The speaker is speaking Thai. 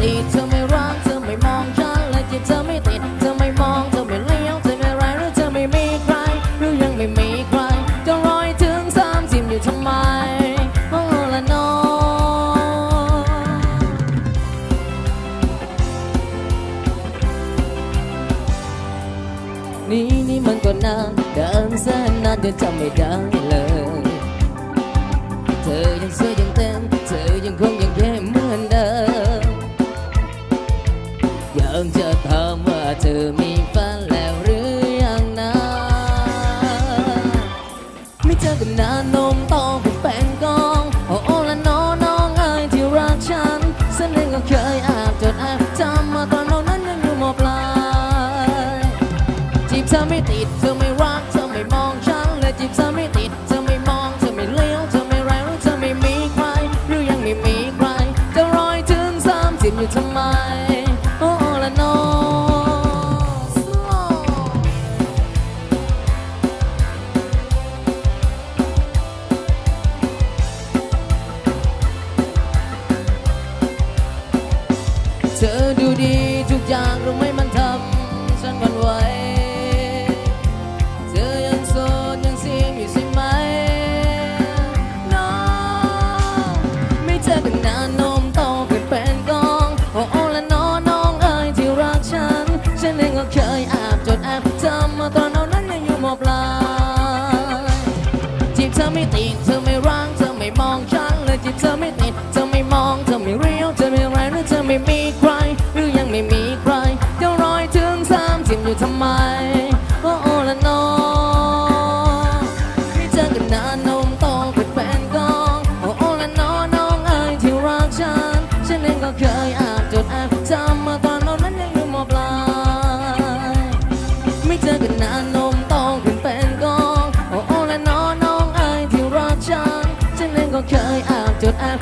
ติดเธอไม่รักเธอไม่มองฉันเลยจีบเธอไม่ติดเธอไม่มองเธอไม่เลี้ยวเธอไม่ไรหรือเธอไม่มีใครหรือยังไม่มีใครจะรอถึง30อยู่ทำไมโอ้ละน้องนี่มันก็นานเดินแสนนานจนจำไม่ได้เลยเธอยังสวยยังเต็มเธอยังคงยังแย่เหมือนเดิมยังจะถามว่าเธอมีแฟนแล้วหรือยังนะไม่เจอกันนานนมโตเป็นแฟนกองโอ้ละน้องเอ๋ยที่รักฉันฉันเองก็เคยแอบจดแอบจำมาตอนเรานั้นยังอยู่ม.ปลายจีบเธอไม่ติดเธอไม่รักเธอไม่มองฉันเลยจีบเธอไม่ติดเธอไม่มองเธอไม่เลี้ยวเธอไม่แรงหรือเธอไม่มีใครหรือยังไม่มีใครจะรอถึง30อยู่ทำไมโอ้ละน้องเธอดูดีทุกอย่างรู้ไหมมันทำฉันหวั่นไหวเธอยังโสดยังเสียงอยู่ใช่ไหมน้องไม่เจอกันนานนมโตเป็นแฟนกองโอ้ละน้องเอ๋ยที่รักฉันเองก็เคยแอบจดแอบจำมาตอนเรานั้นยังอยู่ม.ปลายจีบเธอไม่ติดเธอไม่รักเธอไม่มองฉันเลยจีบเธอไม่ติดเธอไม่มองเธอไม่เรียวเธอไม่แรงหรือเธอไม่มีใครหรือยังไม่มีใครจะรอถึง30อยู่ทำไมโอ้ละน้องไม่เจอกันนานนมโตเป็นแฟนกองโอ้ละน้องเอ๋ยที่รักฉันเองก็เคยแอบจดแอบจำมาตอนเรานั้นยังอยู่ม.ปลายไม่เจอกันนานนมโตเป็นแฟนกองโอ้ละน้องเอ๋ยที่รักฉันเองก็เคยแอบจดแอบ